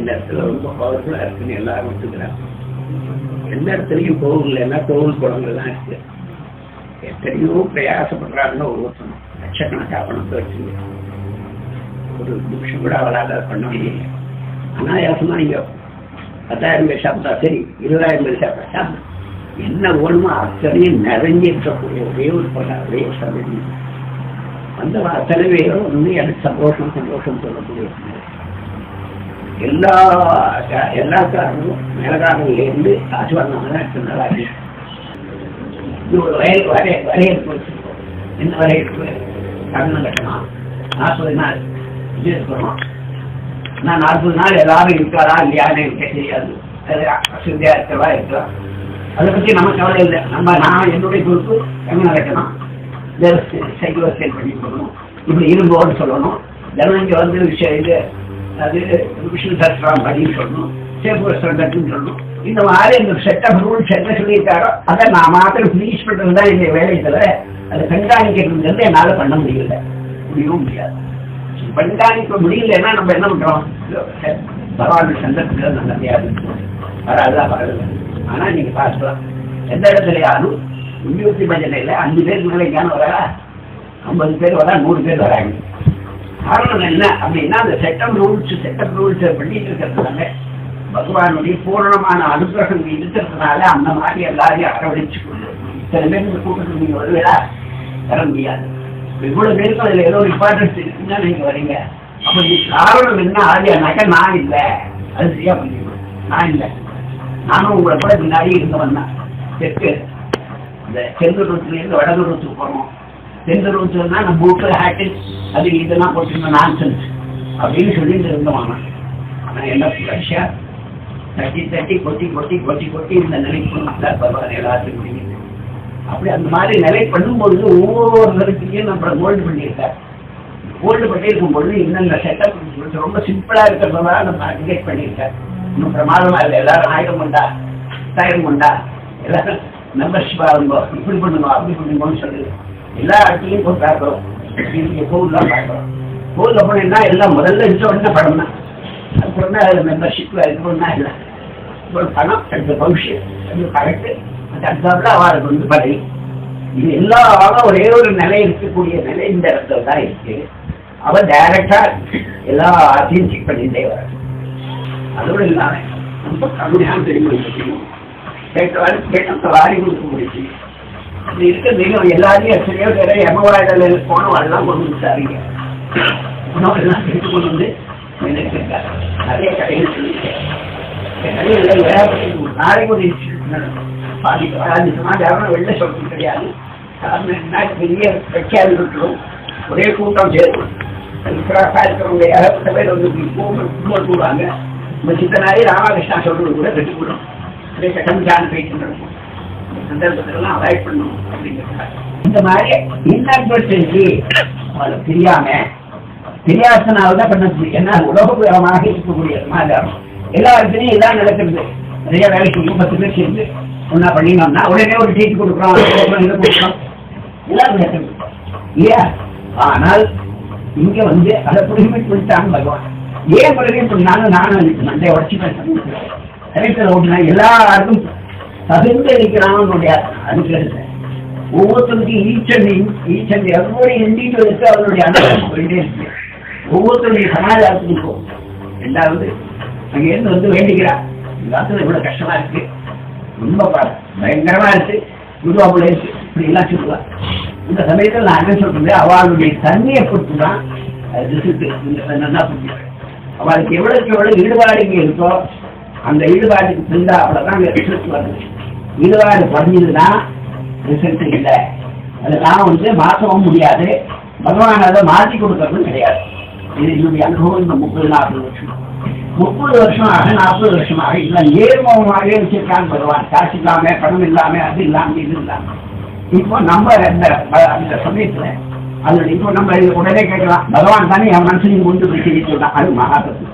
இந்த இடத்துல ரொம்ப பவர்ஃபுல்லா இருக்குன்னு எல்லாரும் ஒத்துக்கிறாங்க. எந்த இடத்துலையும் கோவில் இல்லைன்னா கோவில் குளங்கள் தான் இருக்கு. எத்தனையோ பிரயாசப்படுறாங்க, ஒவ்வொருத்தரும் லட்சக்கணக்காக பணத்தை வச்சுங்க. ஒரு நிமிஷம் கூட அவளால் பண்ண முடியல. அனாயாசமா நீங்க 10,000 பேர் சாப்பிட்டா சரி, 20,000 பேர் சாப்பிட்டா சாப்பிடும், என்ன வேணுமோ அத்தனையும் நிறைஞ்சிருக்கக்கூடிய ஒரே ஒரு படம், ஒரே ஒரு சமையல் அந்த அத்தனை பேரும் வந்து எனக்கு சந்தோஷம் சந்தோஷம் சொல்லக்கூடிய எல்லாக்காரங்களும் மேலக்காரங்கலேருந்து காசு வந்தாங்கன்னா நல்லா இருக்கு. ஒரு வரையறுப்பு வச்சிருக்கோம். என்ன வரையறுப்பு? கண்ணம் கட்டணும், 40 நாள் இது இருக்கணும். நான் 40 நாள் எல்லாரும் இருக்காரா இல்லையான்னு எனக்கு தெரியாது. அது அசுதியா இருக்கிறதா இருக்கலாம், அதை பற்றி நம்ம கவலை இல்லை. நான் என்னுடைய பொறுப்பு கண்ணம் கட்டணும், சைக்கிள் சேல் பண்ணி கொடுக்கணும், இப்படி இரும்போன்னு சொல்லணும். தினம் இங்கே வந்து விஷயம் இது அது விஷ்ணு சஸ்திரம் அப்படின்னு சொல்லணும், சேப்புன்னு சொல்லணும். இந்த மாதிரி இந்த செட் ஆஃப் ரூல்ஸ் என்ன சொல்லியிருக்காரோ அதை நான் மாத்திரம் ப்ளீஸ் பண்ணுறது தான் இந்த வேலையை தவிர அதை கண்காணிக்கிறது என்னால் பண்ண முடியல, முடியவும் முடியாது. கண்காணிக்க முடியலன்னா நம்ம என்ன பண்ணுறோம்? பரவாயில்ல, சந்தர்ப்பத்தில் நல்லதையாக இருக்கும், வராதுதான் வரல. ஆனால் நீங்கள் பார்க்கலாம், எந்த இடத்துல யாரும் 200 பட்ஜெட்டில் 5 பேருக்கு மேலே எங்கேயான வரா, 50 பேர் வரா, 100 பேர் வராங்க. காரணம் என்ன அப்படின்னா அந்த செட்டப் ரூல்ஸ் பண்ணிட்டு இருக்கிறதுனால பகவானுடைய பூர்ணமான அனுகிரகம் இருக்கிறதுனால அந்த மாதிரி எல்லாரையும் அரவணைச்சு கொண்டு இத்தனை பேர் இந்த கூட்டத்தில் நீங்க வருவீங்களா? வர முடியாது. இவ்வளவு பேருக்கு அதுல ஏதோ ஒரு இம்பார்ட்டன்ஸ் இருக்குன்னா நீங்க வரீங்க. அப்ப நீ காரணம் என்ன ஆதியானாக்கா நான் இல்லை, அது சரியா பண்ணிக்கணும். நான் இல்லை, நானும் உங்களை கூட முன்னாடி இருந்தவன் தான். தெற்கு இந்த தென்குருவத்திலிருந்து வடகுருவத்துக்கு போகணும். தென்குருவத்துனா நம்ம வீட்டில் ஹேட்டில் அது இதெல்லாம் போட்டுருந்தோம் நான்சென்ஸ் அப்படின்னு சொல்லிட்டு இருந்தவாங்க. ஆனால் என்ன கட்சியா தட்டி கொட்டி இந்த நிலை பரவாயில்ல எல்லாத்துக்கும் முடியுது. அப்படி அந்த மாதிரி நிலை பண்ணும்பொழுது ஒவ்வொருத்தருக்கையும் நம்ம ஹோல்டு பண்ணியிருக்காரு. ஹோல்டு பண்ணியிருக்கும் பொழுது இன்னும் செட்டப் ரொம்ப சிம்பிளா இருக்கிறதா நம்ம அப்டேட் பண்ணியிருக்காரு. இன்னும் பிரமாதமா இல்லை. எல்லாரும் 1000 கொண்டா 1000 கொண்டா எல்லாரும் மெம்பர்ஷிப் ஆகுங்க, இப்படி பண்ணுங்க அப்படி பண்ணுங்கன்னு சொல்லுது. எல்லா இடத்துலையும் போய் பார்க்குறோம். கோவில்லாம் பார்க்குறோம். கோவிலில் போனீங்கன்னா எல்லாம் முதல்ல இருந்த உடனே படம் தான். அது போனா அதில் மெம்பர்ஷிப் அது போனா இல்லை, ஒரு பணம் அடுத்த பவிஷ்யம் கரெக்டு, அது அடுத்தாப்புல அவளுக்கு வந்து பதவி. இது எல்லா ஒரே ஒரு நிலை இருக்கக்கூடிய நிலை இந்த இடத்துல தான் இருக்கு. அவ டைரக்டா எல்லா ஆசையும் செக் பண்ணிட்டே வர. அதோடு இல்லாம ரொம்ப கம்மியான தெரியும் கேட்ட வாரி கொடுக்க முடிச்சு. அப்படி இருக்க தெய்வம் எல்லாரையும் எத்தனையோ பேரை எமவாயிடல போனவெல்லாம் கொண்டு விட்டாருங்க. உணவெல்லாம் கேட்டு கொண்டு வந்து நினைச்சிருக்காரு. நிறைய கடைகள் சொல்லியிருக்கேன். நாளைக்கு ஒரு பாதிப்பு வெளில சொல்றது கிடையாது. காரணம் என்ன, பெரிய பிரச்சாரம் இருக்கிறோம், ஒரே கூட்டம் சேரும். இருக்கிறவங்க ஏகப்பட்ட பேர் வந்து போடுவாங்க. நம்ம சித்தனாரி ராமகிருஷ்ணா சொல்றது கூட கட்டுக்கூடும். அதே கட்டமிச்சான போயிட்டு நடக்கும். சந்தர்ப்பத்திலாம் அவாய்ட் பண்ணணும் அப்படிங்கிறாங்க. இந்த மாதிரி இன்அட்வர்டன்சி தெரியாதனால்தான் பண்ண முடியும். ஏன்னா உலகபுரமாக இருக்கக்கூடிய சமாச்சாரம் எல்லா இடத்துலையும் எல்லாம் நடக்கிறது. நிறைய வேலை செய்யும் 10 பேர் சேர்ந்து ஒன்னா பண்ணினோம்னா உடனே ஒரு டீட் கொடுக்குறோம், எல்லாம் நடக்கிறது இல்லையா? ஆனால் இங்க வந்து அதை புரிமிட் பண்ணிட்டாங்க பகவான். ஏன் புரிமிட் பண்ணாலும் நானும் மண்டை உடச்சி கரெக்டில் ஓட்டுனா எல்லாருக்கும் தகுந்த இருக்கிறான்னு அதுக்கு ஒவ்வொருத்தருக்கும் ஈச் அண்ட் எவ்வளோ இண்டிவிஜுவலுக்கு அவருடைய அனுபவம் போயிட்டே இருக்கு. ஒவ்வொருத்தருடைய சமாதானத்துக்கும் போகும். ரெண்டாவது அங்கேருந்து வந்து வேண்டிக்கிறார், இந்த காலத்தில் இவ்வளோ கஷ்டமா இருக்கு, ரொம்ப பயங்கரமா இருக்கு, குருவாப்புல இருக்கு, இப்படி எல்லாம் சொல்லுவார். இந்த சமயத்தில் நான் என்ன சொல்றது, அவளுடைய தன்மையை பொறுத்து தான் நல்லா புரிஞ்சுக்கிறேன். அவளுக்கு எவ்வளவு ஈடுபாடு இங்கே இருக்கோ அந்த ஈடுபாட்டுக்கு புரிந்தா அவ்வளோதான் ரிசல்ட் வருது. ஈடுபாடு குறைஞ்சதுன்னா ரிசல்ட் இல்லை. அதெல்லாம் வந்து மாற்றவும் முடியாது. பகவான் அதை மாற்றி கொடுக்கறதும் கிடையாது. இது என்னுடைய அனுபவம். இந்த 30-40 வருஷம் 30 வருஷமாக 40 வருஷமாக இதெல்லாம் ஏர்மமாகவே வச்சிருக்காங்க பகவான். காசு இல்லாம, பணம் இல்லாம, அது இல்லாம, இது இல்லாம. இப்போ நம்ம அந்த சமயத்துல அதோட இப்போ நம்ம உடனே கேட்கலாம், பகவான் தானே என் மனசுலையும் கொண்டு போய் சொல்லலாம். அது மகாபத்து.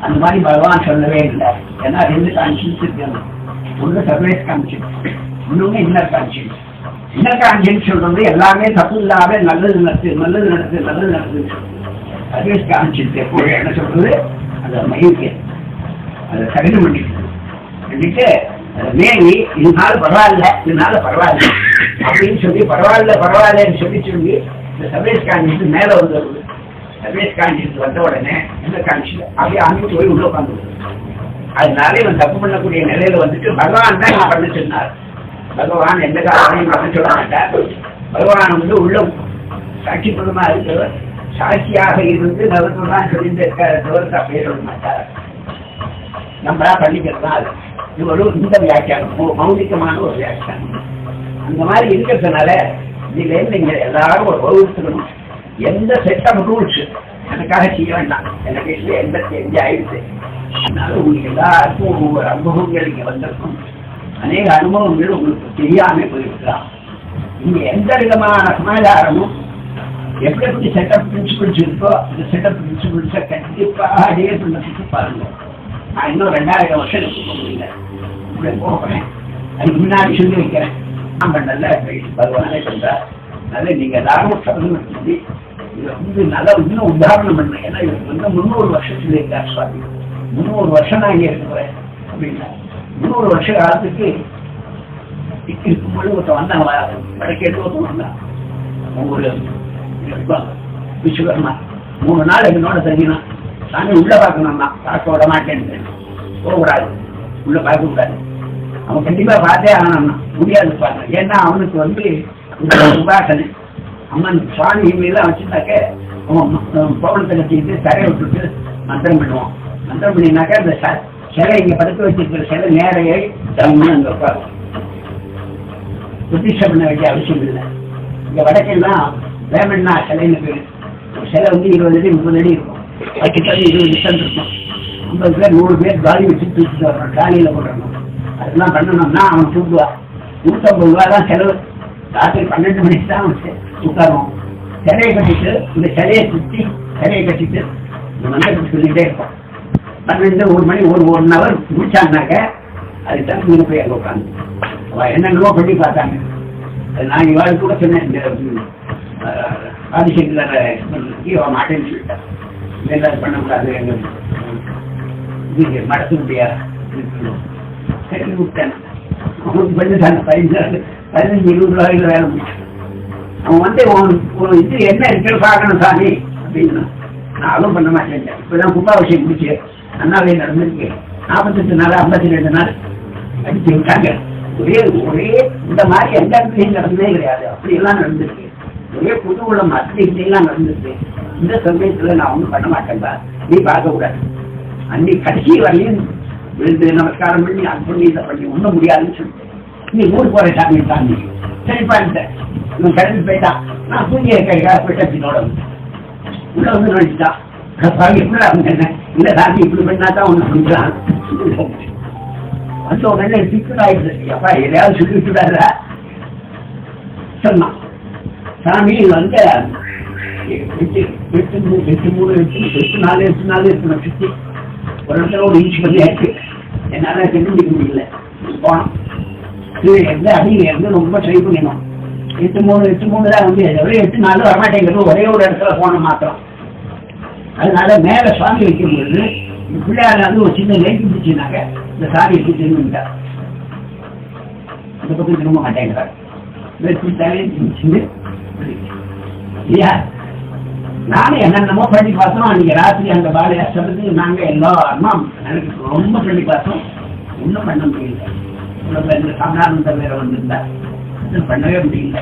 அந்த மாதிரி பகவான் சொல்லவே இல்லை. ஏன்னா 2 கான்சியன்ஸ் இருக்காங்க. ஒன்று சர்வேஸ் கான்சியன்ஸ், இன்னொன்று இன்னர் கான்சியன்ஸ். இன்னர் கான்சியன்ஸ் சொல்றது எல்லாமே தப்பு இல்லாம நல்லது நடக்குது. சர்வேஸ் கான்சியன்ஸ் எப்போ என்ன சொல்றது, அந்த மகிழ்ச்சி அதை கடினம் பண்ணிட்டு மேலி இதனால பரவாயில்ல அப்படின்னு சொல்லி பரவாயில்லன்னு சொல்லி இந்த சர்வேஸ் காஞ்சிட்டு மேல வந்து சர்வேஸ் காஞ்சிட்டு வந்த உடனே என்ன காஞ்சிட்டு அப்படியே அங்கிட்டு போய் உள்ள உட்காந்து. அதனால இவன் தப்பு பண்ணக்கூடிய நிலையில வந்துட்டு பகவான் தான் இவன் பண்ண சொன்னார். பகவான் எந்த காரணம் பண்ண சொல்ல மாட்டார். பகவான் வந்து உள்ள சாட்சி பிரதமா இருக்கிறவர், சாட்சியாக இருந்து நவர்தான் சொல்லிட்டு இருக்கார், அப்படியே சொல்ல மாட்டார். நம்மளா பண்ணிக்கிறது தான் அது. இது ஒரு இந்த வியாக்கியானம், மௌலிகமான ஒரு வியாக்கியானம். அந்த மாதிரி இருக்கிறதுனால இதுல இருந்து நீங்க எல்லாரும் ஒரு வகுத்துக்கணும். எந்த செட் ஆஃப் ரூல்ஸ் எனக்காக செய்ய வேண்டாம். எனக்கு இதுல 85 ஆயிடுச்சு. அதனால உங்களுக்கு எல்லாருக்கும் ஒவ்வொரு அனுபவங்கள் இங்க வந்திருக்கும். அநேக அனுபவங்கள் உங்களுக்கு தெரியாம போயிருக்கலாம். இங்க எந்த விதமான சமாச்சாரமும் எப்படி செட்டப் பிரின்சிபிள்ஸ் இருக்கோ அந்த செட்டப் பிரின்சிபிள்ஸை கண்டிப்பாக அதே பண்ணதுக்கு பாருங்க. நான் இன்னும் 2000 வருஷம் இருக்க முடியல, இப்படி போகிறேன். அதுக்கு முன்னாடி சொல்லி வைக்கிறேன். நம்ம நல்ல பகவானே சொல்றார். அதனால நீங்க எல்லாரும் சபதம் சொல்லி இதை வந்து நல்லா இன்னும் உதாரணம் பண்ணேன். ஏன்னா இவருக்கு வந்து 300 வருஷத்துல இருக்கார் சுவாமி. 300 வருஷம் நான் இங்க இருக்கிறேன் அப்படின்னா 300 வருஷ காலத்துக்கு இருக்கும்போது ஒருத்தன் வந்தாங்க, வடக்கேட்டு ஒருத்தன் வந்தான். ஒரு விஸ்வகர்மா 3 நாள் என்னோட தங்கினான். நானே உள்ள பார்க்கணும்னா பார்க்க விட மாட்டேன்னு போகக்கூடாது, உள்ள பார்க்க கூடாது. அவன் கண்டிப்பா பார்த்தே ஆனான்னா முடியாது பாருங்க. ஏன்னா அவனுக்கு வந்து உபாசனை அம்மன் சுவாமி இவங்கெல்லாம் வச்சுட்டாக்க அவன் பவுனத்தை கட்டிட்டு தரையை விட்டுட்டு மந்திரம் பண்ணுவான். மந்திரம் பண்ணினாக்கா அந்த சிலை இங்க படுக்க வச்சிருக்கிற சிலை நேரையே தம்னு அங்க உட்காரும். பிரதிஷ்டை பண்ண வேண்டிய அவசியம் இல்லை. இங்க வடக்கெல்லாம் வேமண்ணா சிலைன்னு பேரு. சிலை வந்து 20 அடி 30 அடி இருக்கும். அதுக்கிட்ட 20 டிஸ்டன்ஸ் இருக்கும். 50 பேர் 100 பேர் காலி வச்சு தூக்கிட்டு வரணும், காலியில போடணும். அதெல்லாம் பண்ணணும்னா அவன் தூக்குவான். 150 ரூபா தான் செலவு. ராத்திரி 12 மணிக்கு தான் அவன் உட்காருவோம். சிலையை கட்டிட்டு இந்த சிலையை சுற்றி சிலையை கட்டிட்டு இந்த மந்திரத்தை சொல்லிகிட்டே இருப்பான். 12 1 மணி 1 ஹவர் முடிச்சாங்கனாக்க அதுக்கு தான் நீங்க போய் அங்கே உட்காந்து அவன் என்னென்னவோ பண்ணி பார்த்தாங்க. நான் இவாள் கூட சொன்னேன், இந்த ஆதிசங்கர அவன் மாட்டேன்னு சொல்லிட்டான். இதெல்லாம் பண்ணக்கூடாது, எங்க இது மடக்க முடியாது சரி விட்டேன். அவனுக்கு பண்ணிட்டாங்க 15-20 ரூபாய்க்கு வேலை முடிச்சு. அவன் வந்து ஒரு இது என்ன இருக்குன்னு பார்க்கணும் சாமி அப்படின்னு நான் அதுவும் பண்ண மாட்டேன். இப்பதான் கும்பாபிஷேகம் முடிச்சு நன்னாவே நடந்திருக்கு. 48 நாள் 52 நாள் அடிச்சு விட்டாங்க. ஒரே இந்த மாதிரி எந்த இடத்துலையும் நடந்ததே கிடையாது. அப்படியெல்லாம் நடந்திருக்கு. ஒரே புது உள்ள மத்தியெல்லாம் நடந்திருக்கு. இந்த சமயத்துல நான் ஒன்றும் பண்ண மாட்டேன்பா, நீ பார்க்க கூடாது. அன்னைக்கு கடைசி வரையும் விழுந்து நமஸ்காரம் பண்ணி அது பண்ணி இதை பண்ணி ஒன்றும் முடியாதுன்னு சொல்லிட்டு நீ ஊருக்கு போற சாமி தாண்டி சரிப்பான்ட்டேன். இவன் கிளம்பி போயிட்டான். நான் தூங்கிய கைக்காக போயிட்டு அப்படின்னோட உள்ள வந்து நடிச்சுட்டான். எப்படி அவங்க என்ன இல்லை சாமி இப்படி பண்ணா தான் ஒன்று சொல்லிக்கிறான். வந்த உடனே டிக்கெட் ஆயிடுது. அப்பா எதையாவது சொல்லி விட்டுடாதா சொன்னான். சாமி வந்து 8 நாள் இருக்கணும் சுற்றி ஒரு இடத்துல ஒரு இன்ச்சு பண்ணி ஆயிடுச்சு. என்னால கண்டுபிடிக்க முடியல. போனோம் எந்த அடியில் இருந்து ரொம்ப ட்ரை பண்ணினோம். 8-3 தான் வந்து ஒரே 8 நாள் வரமாட்டேங்கிறது. ஒரே ஒரு இடத்துல போன மாத்திரம். அதனால மேல சுவாமி வைக்கும்போது பிள்ளையார் வந்து ஒரு சின்ன லேக்கி பிடிச்சினாக்க இந்த சாமி எப்படி திரும்பிட்டார். அந்த பக்கம் திரும்ப மாட்டேங்கிறார். இல்லையா நானும் என்னென்னமோ பண்ணி பார்த்தோம். அன்னைக்கு ராத்திரி அந்த பாலையா சொல்றது நாங்க எல்லாரும் எனக்கு ரொம்ப பண்ணி பார்த்தோம். ஒன்றும் பண்ண முடியல. இந்த சாதாரண வேற வந்திருந்தா பண்ணவே முடியல.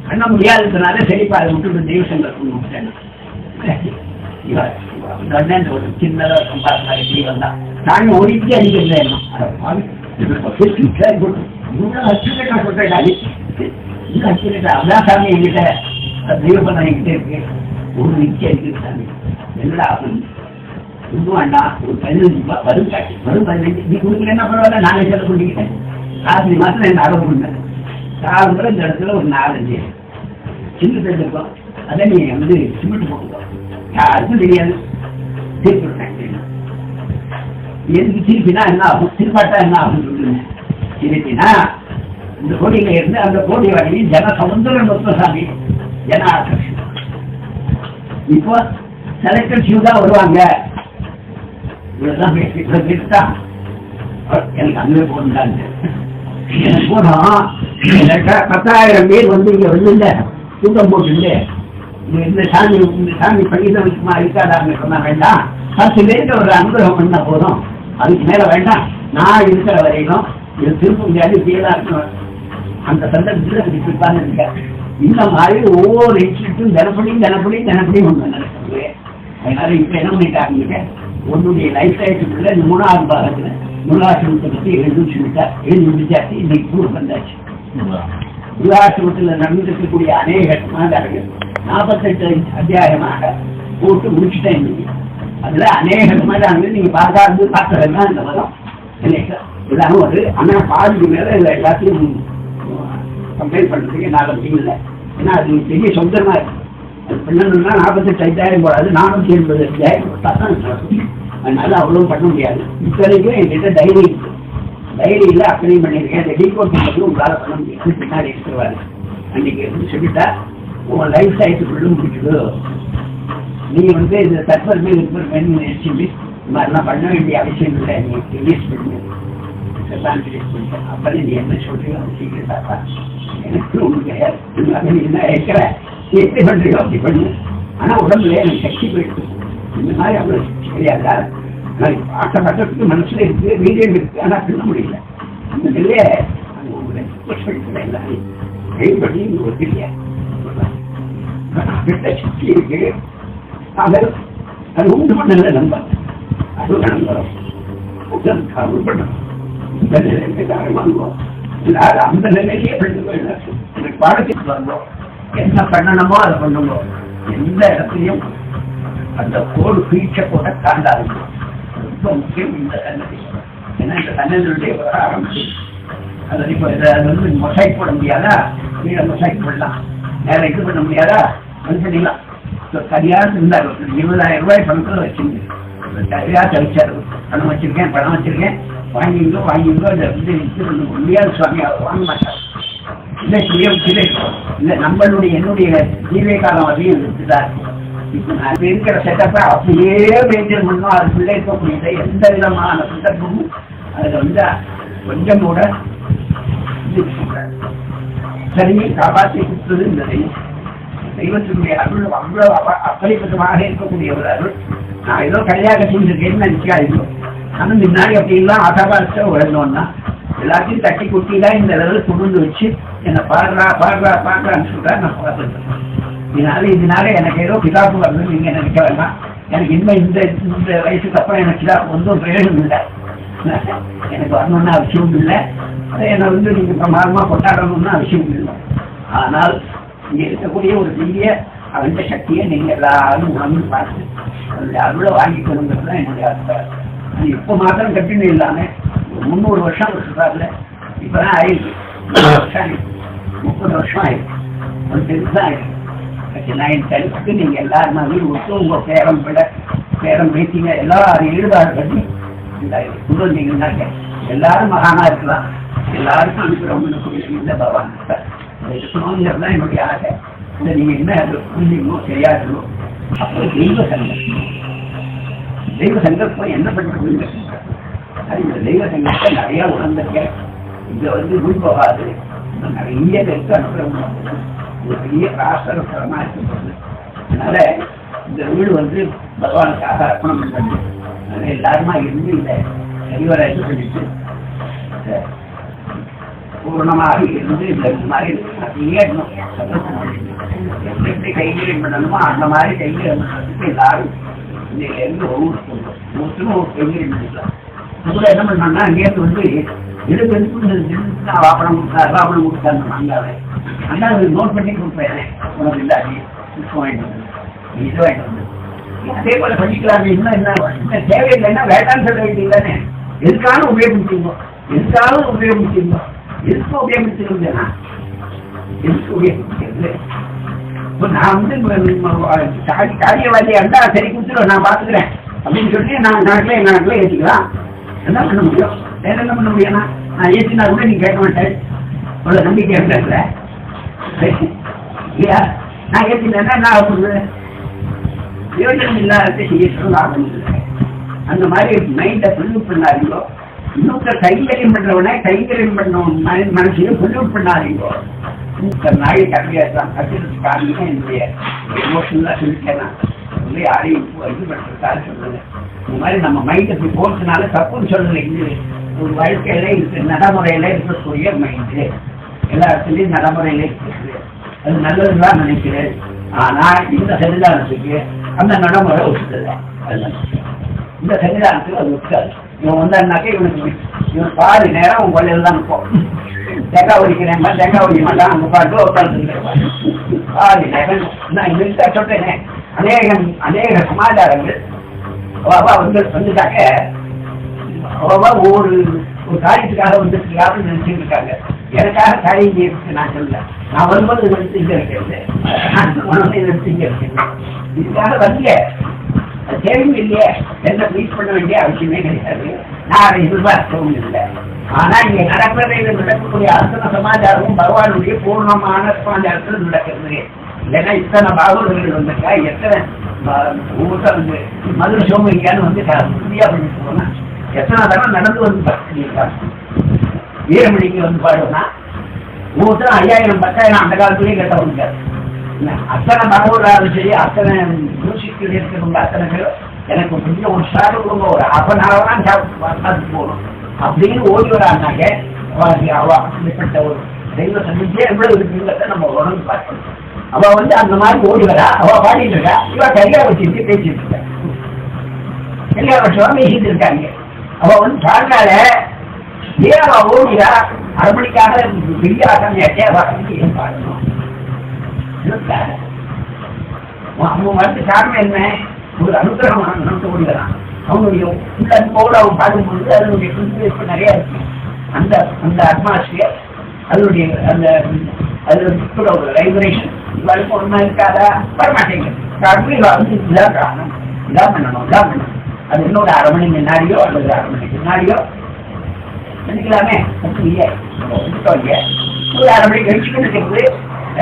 பண்ண முடியாததுனால சரிப்பா அதை விட்டு தெய்வசங்கள் ஒரு சின்னதா சம்பாதிச்சு வந்தா நாங்க ஒடிச்சு அடிக்கிறேன். அதான் சாமி என்கிட்ட தெய்வம் என்கிட்ட இருக்கு. ஒரு நிச்சயம் அடிக்கிறது சாமி என்னடா இன்னும் அண்ணா ஒரு 15 ரூபாய் வரும் காட்சி வரும் 15 நீ கொடுக்கல என்ன பரவாயில்ல நானே செலவு பண்ணிக்கிட்டேன். ராத்திரி மாசம் என்ன அடவு பண்ணேன். காலம்புற இந்த இடத்துல ஒரு 4-5 சின்ன தெரிஞ்சிருக்கோம். அதை நீ வந்து சிமெண்ட் போட்டுக்கோ, யாருக்கும் தெரியாது. திருப்பி விட்டேன். எதுக்கு திருப்பினா என்ன ஆகும், திருப்பாட்டா என்ன ஆகும் சொல்லுங்க. திருப்பினா இந்த கோடியில இருந்து அந்த கோடி வரையும் ஜன சமுத்திரம் சாமி ஜன ஆகர்ஷம். இப்போ செலக்டட் ஷூ தான் வருவாங்க. இவ்வளவுதான் எனக்கு அங்கே போனாங்க. எனக்கு போனோம் 10,000 பேர் வந்து இங்க வந்து கூட்டம் போட்டு இந்த சாமி பள்ளியில வைக்குமா இருக்காதான்னு சொன்னா வேண்டாம், 10 பேருக்கு ஒரு அனுகிரகம் பண்ணா போதும், அதுக்கு மேல வேண்டாம், நான் இருக்கிற வரையிலும் இது திரும்ப முடியாது இப்படியெல்லாம் இருக்கணும். அந்த சந்தர்ப்பத்தில் இப்படிப்பான்னு இருக்காரு. இந்த மாதிரி ஒவ்வொரு இன்ஸ்டியூட்டும் தினப்படியும் ஒன்று நடக்குது. அதனால இப்ப என்ன பண்ணிட்டாங்க, உன்னுடைய லைஃப் டைத்துக்குள்ள 3ஆவது பாகத்துல முருகாசிரமத்தை பத்தி எழுதி முடிச்சாச்சு. இன்னைக்கு ப்ரூவ் வந்தாச்சு. முருகாசிரமத்தில் நடந்திருக்கக்கூடிய அநேக சமாதானங்கள் 48 அத்தியாயமாக போட்டு முடிச்சுட்டேன் இன்னைக்கு. அதுல அநேக சமாதானங்கள் நீங்க பார்த்ததெல்லாம் இந்த மதம் இல்லாம ஒரு ஆனா பாதிக்கு மேல இதுல எல்லாத்தையும் கம்ப்ளைண்ட் பண்றதுக்கு என்னால முடியல. ஏன்னா அது பெரிய சொந்தமா இருக்கு. அது பண்ணணும்னா 48 அத்தியாயம் போடாது, 480 அத்தியாயம் தான். அதனால அவ்வளவு பண்ண முடியாது. இப்போதைக்கும் என்கிட்ட டைரி இருக்கு. டைரியில அப்ளைன் பண்ணியிருக்கேன். அந்த டீகோட் பண்ணி உங்களால பண்ண முடியாது. பின்னாடி இருக்கிறவாரு அன்னைக்கு சொல்லிட்டா உன் லைஃப் சைட்டுக்குள்ள முடிச்சுடு. நீ வந்து இந்த தற்பெருமை நினைச்சு இந்த மாதிரிலாம் பண்ண வேண்டிய அவசியம் இல்லை. நீ ரிலீஸ் பண்ணு, அப்ப நீ என்ன சொல்றீங்க சீக்கிரத்தாப்பா, எனக்கு ஒண்ணு கிடையாது. நீ என்ன இருக்கிற எப்படி பண்றீங்க அப்படி பண்ணு. ஆனா உடம்புல எனக்கு சக்தி போயிடுது. இந்த மாதிரி அவ்வளவு கிடையாதா? பார்க்கறதுக்கு மனசுல இருக்கு, வீடியம் இருக்கு, ஆனா பண்ண முடியல. அந்த நிலைய எல்லாரும் கைப்பற்றி ஒரு பெரிய சக்தி இருக்கு. அது உண்டு பண்ணல நம்ப அது நம்புறோம் அந்த நிலையிலேயே எனக்கு பாடத்துக்கு வந்தோம். என்ன பண்ணணுமோ அதை பண்ணுமோ. எந்த இடத்துலையும் அந்த கோடு பீச்ச கூட தாண்டாது. ரொம்ப முக்கியம் இந்த சன்னதி. ஏன்னா இந்த சன்னதியுடைய ஆரம்பிச்சு அதை இப்போ இதை வந்து மொசைக் போட முடியாதா? கீழே மொசைக் போடலாம். வேற இது பண்ண முடியாதா? அது பண்ணிடலாம். சரியாக இருந்தார் 20,000 ரூபாய் பணத்தில் வச்சுங்க. சரியா தவிச்சாரு. பணம் வச்சிருக்கேன் வாங்கிங்களோ முடியாது சுவாமி, அவர் வாங்க மாட்டார். இல்லை நம்மளுடைய என்னுடைய ஜீவிய காலம் அதையும் இருக்குதான். இப்போ நான் இருக்கிற செட்டப்பை அப்படியே மெயின்டைன் பண்ணோம். அதுக்குள்ளே இருக்கக்கூடிய எந்த விதமான சந்தர்ப்பமும் அதில் வந்து கொஞ்சம் கூட சரியை காப்பாற்றி கொடுத்தது இந்த தெய்வம். தெய்வத்தினுடைய அருள் அவ்வளவு அப்பரிபதமாக இருக்கக்கூடிய ஒரு அருள். நான் ஏதோ கடையாக செஞ்சிருக்கேன்னு நினைக்காதீங்க. ஆனால் முன்னாடி அப்படிலாம் ஆசாபாச உழந்தோம்னா எல்லாத்தையும் தட்டி குட்டிலாம் இந்த அளவில் கொண்டு வச்சு என்னை பாடுறான்னு சொல்றா. நான் பார்த்துருக்கேன். இதனால எனக்கு ஏதோ கிதாப்பு வரணும்னு நீங்க நினைக்க வேண்டாம். எனக்கு இன்னும் இந்த வயசுக்கு அப்புறம் எனக்கு கிதாப்பு ஒன்றும் பிரயோஜனம் இல்லை. எனக்கு வரணும்னு அவசியம் இல்லை. என்னை வந்து நீங்க பிரமாதமா கொண்டாடணும்னு அவசியம் இல்லை. ஆனால் இங்க இருக்கக்கூடிய ஒரு பெரிய அவன் சக்தியை நீங்க எல்லாரும் உணர்ந்து பார்த்து அதனுடைய அருளை வாங்கிக்கணுங்கிறது தான் என்னுடைய அர்த்தம். அது இப்போ மாத்திரம் கட்டினு இல்லாம 300 வருஷம் சொல்றாருல. இப்பதான் ஆயிருக்கு 30 வருஷம் ஆயிருக்கு. ஒரு பெருசா ஆயிருக்கு. நான் தடுப்புக்கு நீங்க எல்லாரும் மாதிரி ஒத்து உங்க பேரம் பேசிங்க எல்லாரும் ஈடுபாடு பண்ணி கொண்டு வந்தீங்கன்னாக்க எல்லாரும் மகானா இருக்கலாம். எல்லாருக்கும் அனுப்புறவங்க இந்த பகவான் இருக்கணுங்கிறதுதான் என்னுடைய ஆசை. இந்த நீங்க என்ன புரிஞ்சுக்கோ தெரியாதோ அப்போ தெய்வ சங்கல்பம் என்ன பண்ணுறது? இந்த தெய்வ சங்கத்தை நிறைய உணர்ந்திருக்கேன். இங்க வந்து உள் போகாது. நிறைய பேருக்கு அனுப்புறவங்க ஒரு பெரிய பிராசரமா இருக்கப்படுது. அதனால இந்த வீடு வந்து பகவானுக்காக அர்ப்பணம் பண்ணது. அதனால எல்லாருமா இருந்து இந்த சரிவராய்ச்சி சொல்லிட்டு பூர்ணமாக இருந்து இந்த மாதிரி எப்படி கைகீழம் பண்ணணுமோ அந்த மாதிரி கைகீழம் பண்ணுறதுக்கு எல்லாரும் இருந்து ஒவ்வொருத்தரும் ஒரு கைகீழம் பண்ணிக்கலாம். அதுல என்ன பண்ணோம்னா அங்கேருந்து வந்து வாப்பணம் கொடுத்தாரு அங்காவே அண்ணாவது நோட் பண்ணி கொடுப்பேன். உனக்கு இல்லாது வாங்கிட்டு வந்து இது வாங்கிட்டு வந்து அதே போல பண்ணிக்கலாம். இன்னும் என்ன தேவையில்லைன்னா வேண்டான்னு சொல்ல வேண்டியதானே. எதுக்காக உபயோகிச்சிருந்தோம் எதுக்கு உபயோகிச்சிருந்தேன்னா எதுக்கு உபயோகிக்கிறது? இப்போ நான் வந்து காரியவாதியா இருந்தா சரி கொடுத்துருவேன், நான் பார்த்துக்கிறேன் அப்படின்னு சொல்லி நான் நாட்டில் ஏற்றிக்கலாம். என்ன பண்ண முடியும்? வேற என்ன பண்ண முடியும்னா நான் ஏற்றினா கூட நீங்க கேட்க மாட்டேன். அவ்வளோ நம்பிக்கை இருக்கல இல்லையா? நான் ஏற்றினேன்னா நான் சொல்லுவேன் பிரயோஜனம் இல்லாத செய்ய லாபம் இல்லை. அந்த மாதிரி மைண்டை ஃபுல்லு பண்ணாதீங்களோ. இன்னொருத்த கைங்கரியம் பண்றவனே கைங்கரியம் பண்ணவன் மனசையும் புல்லுட் பண்ணாதீங்க. நாளை கம்மியாதான் கற்றுக்கிறதுக்கு காரணமே என்னுடைய எமோஷனலா சொல்லிட்டேன். சொல்லி யாரையும் இது பண்றதுக்காக சொல்லுங்க. இந்த மாதிரி நம்ம மைண்ட் அப்படி போறதுனால தப்புன்னு சொல்லலை. இது ஒரு வாழ்க்கையில இருக்கு, நடைமுறையில இருக்கக்கூடிய மைண்டு எல்லா இடத்துலயும் நடைமுறையில இருக்குது. அது நல்லதுதான் நினைக்கிறேன். ஆனா இந்த சன்னிதானத்துக்கு அந்த நடைமுறை ஒத்துக்கல. இந்த சன்னிதானத்துக்கு அது ஒத்துக்காது. இவன் வந்தான்னாக்க இவன் பாதி நேரம் உன் கொள்ளையில தான் இருப்போம். தேங்காய் ஒடிக்கிறேன், தேங்காய் ஒடிக்க மாட்டான். அங்க பாட்டு உட்காந்து பாதி நேரம் நான் இந்த சொல்றேனே, அநேக சமாச்சாரங்கள் வந்துட்டாக்க ஒவ்வொரு காரியத்துக்காக வந்துருக்காங்க நினைச்சுட்டு இருக்காங்க. எனக்காக காரியம் செய்யறதுக்கு நான் சொல்லல. நான் வரும்போது நிறுத்தி இங்க இருக்கிறது, நிறுத்தி இங்க இருக்கிறது. இதுக்காக வரல, அது தேவையும் இல்லையே. என்ன ப்ளீஸ் பண்ண வேண்டிய அவசியமே கிடையாது. நான் அதை எதிர்பார்க்கவும் இல்லை. ஆனா இங்க நடப்பதையில் நடக்கக்கூடிய அத்தனை சமாச்சாரமும் பகவானுடைய பூர்ணமான சமாச்சாரத்தில் நடக்கிறது. இல்லைன்னா இத்தனை பாகவதர்கள் வந்திருக்கா, எத்தனை வந்து மதுரை சோமரிக்கான்னு வந்து உறுதியா பண்ணிட்டு போனா எத்தனை தரம் நடந்து வந்து பார்த்துருக்காங்க. வீரமணிக்கு வந்து பாடுவோம்னா ஒவ்வொருத்தரும் 5000 10,000 அந்த காலத்திலேயே கட்டவங்க. அத்தனை பாகவதாலும் சரி, அத்தனை மியூசிக் இருக்கிறவங்க அத்தனை பேர் எனக்கு கொஞ்சம் ஒரு ஷார்ட் கொடுங்க, ஒரு 1/2 hour தான் பார்த்துட்டு போகணும் அப்படின்னு ஓடி வராங்க. அப்படிப்பட்ட ஒரு தெய்வ சந்திச்சே எவ்வளவு இருக்குங்கிறத நம்ம உடம்பு பார்க்கணும். அவ வந்து அந்த மாதிரி ஓடி வரா, அவ பாடிட்டு இருக்கா, இவ கையா வச்சுட்டு பேசிட்டு இருக்கா. எல்லா வருஷம் பேசிட்டு இருக்காங்க. அவ வந்து பாடினால ஏன் அவ ஓடிடா, அரமணிக்காக பெரிய ஆசமையாச்சே அவ ஏன் பாடணும்? அவங்க வந்து காரணம் என்ன? ஒரு அனுகிரகமான நமக்கு ஓடிதான். அவனுடைய உள்ள அன்போடு அவன் பாடும்பொழுது அதனுடைய பிரின்சிபல் நிறைய இருக்கு. அந்த அந்த அட்மாஸ்பியர், அதனுடைய அந்த அதில் ஒரு வைப்ரேஷன் இவளுக்கு ஒன்றா இருக்காதா? வரமாட்டேங்குது. வந்து இதான் காரணம், இதான் பண்ணணும், இதான் பண்ணணும். அது இன்னொரு 1/2 மணி முன்னாடியோ அல்லது 1/2 மணிக்கு முன்னாடியோ நினைக்கலாமே. இல்லையே, இல்லையா? ஒரு 1/2 மணி கழிச்சுட்டு இருக்கிறது,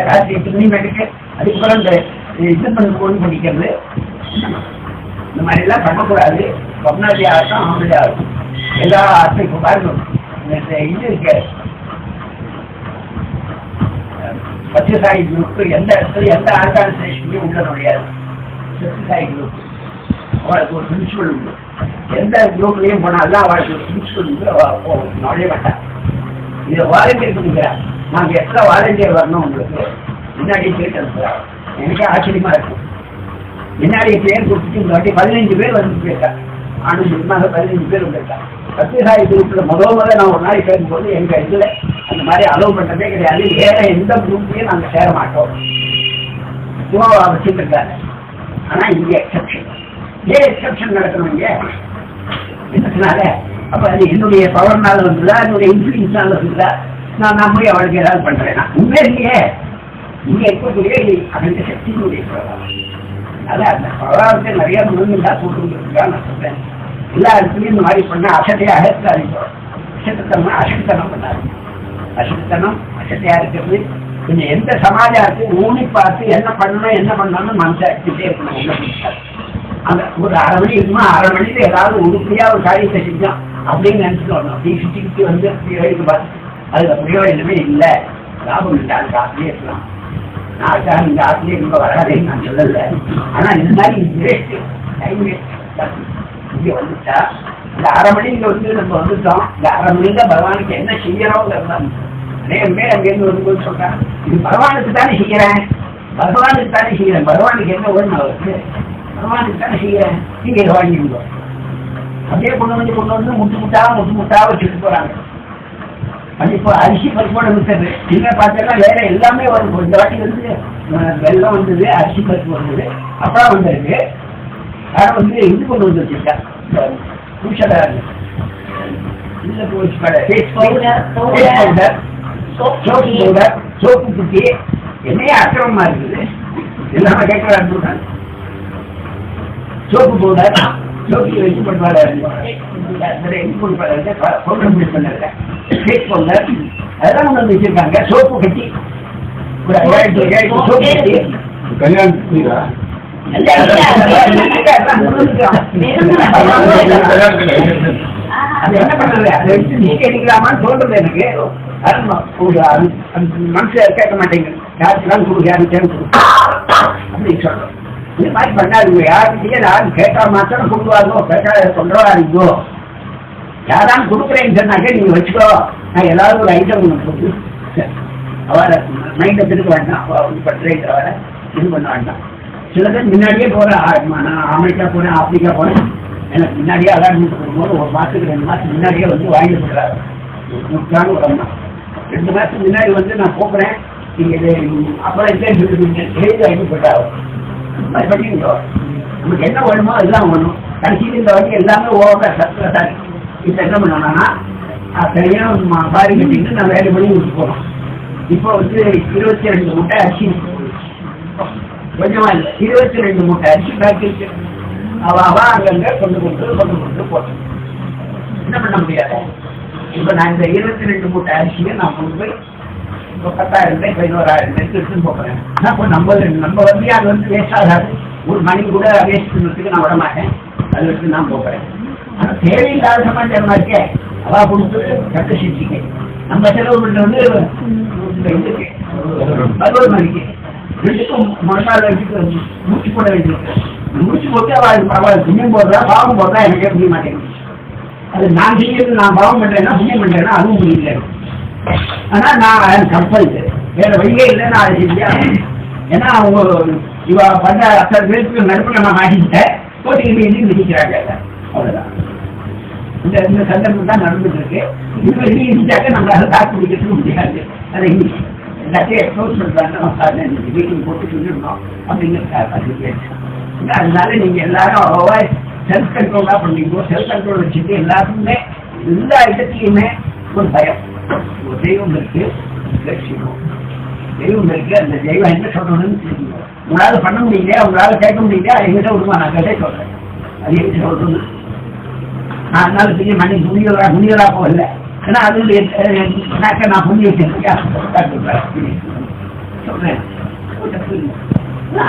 ராத்திரி துணி பண்ணிட்டு அதுக்கப்புறம் இந்த இது பண்ணி போன் பண்ணிக்கிறது, இந்த மாதிரி எல்லாம் பண்ணக்கூடாது. பப்னாதி ஆகட்டும், ஆம்பளை ஆகட்டும், எல்லா ஆட்டும் இப்போ பாருங்க. இது இருக்கு சத்யசாயி குரூப், எந்த இடத்துல எந்த ஆர்கனைசேஷன்லையும் உள்ள நுழையாது. சத்யசாயி குரூப் அவளுக்கு ஒரு பிரின்சிபல் உண்டு. எந்த குரூப்லையும் போனாலும் அவளுக்கு ஒரு பிரின்சிபல் உண்டு, நுழைய மாட்டான். இதை வாலண்டியர் பண்ணிக்கிறார். நாங்கள் எத்தனை வாலண்டியர் வரணும் உங்களுக்கு முன்னாடியே கேட்டு அனுப்புகிறார். எனக்கே ஆச்சரியமா இருக்கும். முன்னாடியே பேர் கொடுத்துட்டு இந்த வாட்டி 15 பேர் வந்து போயிருக்கா. ஆனந்த் 15 பேர் வந்திருக்கா. சத்யசாயி குரூப்ல முதல்ல நான் ஒரு நாள் பேரும்போது எங்க இதுல அந்த மாதிரி அலோவ் பண்றதே கிடையாது. வேற எந்த குரூப்லயும் நாங்க சேர மாட்டோம் வச்சுட்டு இருக்காங்க. ஆனா இங்க எக்ஸப்ஷன். ஏன் எக்ஸப்ஷன் நடக்கணும் இங்க? என்னதுனால? அப்ப அது என்னுடைய பவர்னால வந்ததா, என்னுடைய இன்ஃபுளுன்ஸ்னால வந்ததா? நான் போய் அவளுக்கு ஏதாவது பண்றேன். உண்மை இல்லையே. இங்க இருக்கக்கூடிய அந்த சக்தியினுடைய பிரபாவம். அதான் அந்த பிரபாவத்தை நிறைய முழுங்கா போட்டுருக்கா நான் சொல்றேன். எல்லா இடத்துலையும் இந்த மாதிரி பண்ண அசட்டையா அகற்றாதீங்க. அசட்டத்தனம் அசட்டத்தனம் பண்ணாது. அசட்டத்தனம் அசட்டையா இருக்கிறது. கொஞ்சம் எந்த சமாஜாரத்தையும் ஊனி பார்த்து என்ன பண்ணணும்னு மனசாக்கிட்டே இருக்கணும். அந்த ஒரு 1/2 மணி இருக்குமா, 1/2 மணிக்கு ஏதாவது உருப்படியா ஒரு காரியத்தை செஞ்சோம் அப்படின்னு நினைச்சுட்டு வரணும். அப்படி சுற்றிக்கிட்டு வந்து வேலைக்கு பார்த்து அதுல பிரயோஜனமே இல்லை, லாபம் இல்லை. அதுக்கு ஆசையே இருக்கலாம். நாளைக்காக இந்த ஆசையே ரொம்ப வராதுன்னு நான் சொல்லல. ஆனா இந்த மாதிரி வேஸ்ட் டைம் வேஸ்ட் இங்க வந்துட்டா இந்த 1/2 மணி இங்க வந்து நம்ம வந்துட்டோம். இந்த 1/2 மணில பகவானுக்கு என்ன செய்யறோங்கிறதா நிறைய பேர் அங்கேருந்து வரும்போது சொல்றேன், இது பகவானுக்கு தானே செய்யறேன், பகவானுக்கு தானே செய்யறேன். பகவானுக்கு என்ன வேணும் அவருக்கு? பகவானுக்கு தானே செய்யறேன். நீங்க இதை வாங்கிடுவோம். அப்படியே கொண்டு வந்து முட்டு முட்டா வச்சுட்டு போறாங்க. அது இப்போ அரிசி பருப்போட விட்டது. நீங்க பார்த்தா வேற எல்லாமே வரும். இந்த வாட்டி வந்து வெள்ளம் வந்தது, அரிசி பருப்பு வந்தது, அப்புறம் வந்திருக்கு. யாரும் வந்து இது கொண்டு வந்து வச்சிருக்கா சோப்பு குட்டி. என்னையே அக்கிரமமா இருக்குது. எல்லாமே கேட்கறாங்க. சோப்பு பவுடர், சோப்பு வச்சு பண்ணுவாரு, அதெல்லாம் கொண்டு வந்து வச்சிருக்காங்க. சோப்பு கட்டி ஒரு 5000 சோப்பு கட்டி அது என்ன பண்றது, அதை வச்சு நீ கேட்கலாமான்னு தோன்றது எனக்கு. மனசு கேட்க மாட்டேங்க, யாருக்கெல்லாம் கொடு யாருக்கேன்னு கொடு அப்படின்னு சொல்றோம். இது மாதிரி பண்ணாதுங்க. யாருக்கிட்டே யாரும் கேட்டா மாத்திரம் கொடுவாதோ, கேட்டா சொல்றாருங்கோ. யாராலும் கொடுக்குறேன்னு சொன்னாக்க நீங்க வச்சுக்கோ, நான் ஏதாவது ஒரு ஐட்டம் ஒன்று போட்டு அவரை மைண்டை திருக்க வேண்டாம், அவருக்கு பண்றேன் அவரை இது பண்ண வேண்டாம். சில பேர் முன்னாடியே போறேன், நான் அமெரிக்கா போறேன், ஆப்பிரிக்கா போறேன், எனக்கு முன்னாடியே அலாட்மெண்ட் கொடுக்கும்போது ஒரு மாசத்துக்கு 2 மாசத்துக்கு முன்னாடியே வந்து வாங்கிட்டு போடுறாரு. நூற்றாண்டு வரமா 2 மாசத்துக்கு முன்னாடி வந்து நான் போக்குறேன், நீங்க அப்புறம் எழுதி வாங்கிட்டு போட்டாரு. இந்த மாதிரி பண்ணிங்களோ, நமக்கு என்ன வேணுமோ அதுதான் வேணும். கடைசியில் இந்த வரைக்கும் எல்லாமே ஓவர சத்துல தான். இப்போ என்ன பண்ணோம்னா சரியாக பாரி கட்டிட்டு நான் வேலை பண்ணி விட்டு போனோம். இப்போ வந்து 22 மூட்டை அரிசி, கொஞ்சமா இல்லை 22 மூட்டை அரிசி பேக்கெட் அவ அங்கங்க கொண்டு போட்டோம். என்ன பண்ண முடியாது. இப்போ நான் இந்த 22 மூட்டை அரிசியை நான் கொண்டு போய் இப்போ 10,000 11,000 எடுத்துன்னு போகிறேன். ஆனால் இப்போ நம்ம வந்து அது வந்து வேஸ்ட் ஆகாது. ஒரு மணி கூட வேஸ்ட் பண்ணுறதுக்கு நான் விட மாட்டேன், அதை வச்சு நான் போகிறேன். ஆனால் தேவையில்லாத சமாச்சாரமா இருக்கே, அவா கொடுத்து கட்டு சிரிச்சிக்க நம்ம செலவு பண்ணுறது இதுக்கு 11 மணிக்கு 2க்கும் முழக்கால் வச்சுட்டு முடிச்சு போட வேண்டியிருக்கு. முடிச்சு போட்டு அவள் புண்ணியம் போடுறா பாவம் போடுறா எனக்கே புரிய மாட்டேங்குது. அது நான் செய்யறது நான் பாவம் பண்றேன்னா புண்ணியம் பண்றேன்னா அதுவும் புரியல. ஆனா நான் கம்பல் வேற வழியே இல்லை, நான் அதை செஞ்சா. ஏன்னா அவங்க இவ பண்ண அத்தனை பேருக்கு நடுப்புல நான் ஆகிட்டேன், போட்டிக்கிட்டு எழுதி நிற்கிறாங்க. அவ்வளவுதான். இந்த சந்தர்ப்பம் தான் நடந்துட்டு இருக்கு. இது வெளியே இருந்தாக்க நம்மளால தாக்கு பிடிக்கிறது முடியாது. அதை எல்லாத்தையும் எக்ஸ்போஸ் பண்றாங்க, வீட்டுக்கு போட்டு சொல்லிடணும் அப்படிங்கிறது. அதனால நீங்க எல்லாரும் அவ்வளவா செல்ஃப் கண்ட்ரோலா பண்ணீங்க. செல்ஃப் கண்ட்ரோல் வச்சுட்டு எல்லாருக்குமே எல்லா இடத்துலையுமே ஒரு பயம், ஒரு தெய்வம் இருக்கு, தெய்வம் இருக்கு. அந்த தெய்வம் என்ன சொல்லணும்னு தெரியும். உங்களால பண்ண முடியல, உங்களால கேட்க முடியல, எங்கிட்ட விடுமா நான் கேட்டே சொல்றேன். அது எப்படி சொல்லணும். நான் அதனால பெரிய முனிவரா போகல. ஏன்னா அது நான் புண்ணி வச்சிருக்கேன் சொல்றேன்.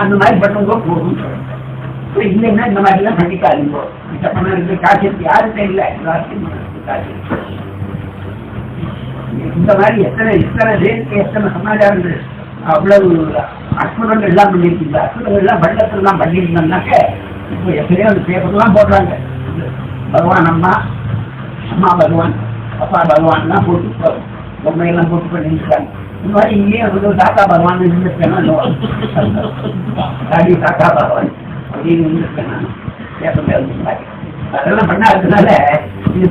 அந்த மாதிரி பண்ணுங்க போகும் சொல்றேன். இல்லைன்னா இந்த மாதிரி எல்லாம் பண்ணிக்காதீங்க. இந்த பணம் இருக்கு, காசு யாருமே இல்லை, எல்லாத்தையும் காசு. இந்த மாதிரி எத்தனை பேருக்கு எத்தனை சமாச்சாரங்கள் அவ்வளவு அற்புதங்கள் எல்லாம் பண்ணியிருக்கீங்க. அற்புதங்கள் எல்லாம் பள்ளத்தெல்லாம் பண்ணியிருந்தோம்னாக்க இப்போ எத்தனையோ அந்த பேப்பர்லாம் போடுறாங்க. பகவான் அம்மா பகவான் அப்பா பகவான்லாம் போட்டு பொம்மையெல்லாம் போட்டு பண்ணிருக்காங்க. இந்த மாதிரி இங்கேயே வந்து தாத்தா பகவான் இருந்திருக்கேன், தாத்தா பகவான் அப்படின்னு இருந்திருக்கேன் நான் பேப்பர். அதெல்லாம் பண்ணாததுனால இது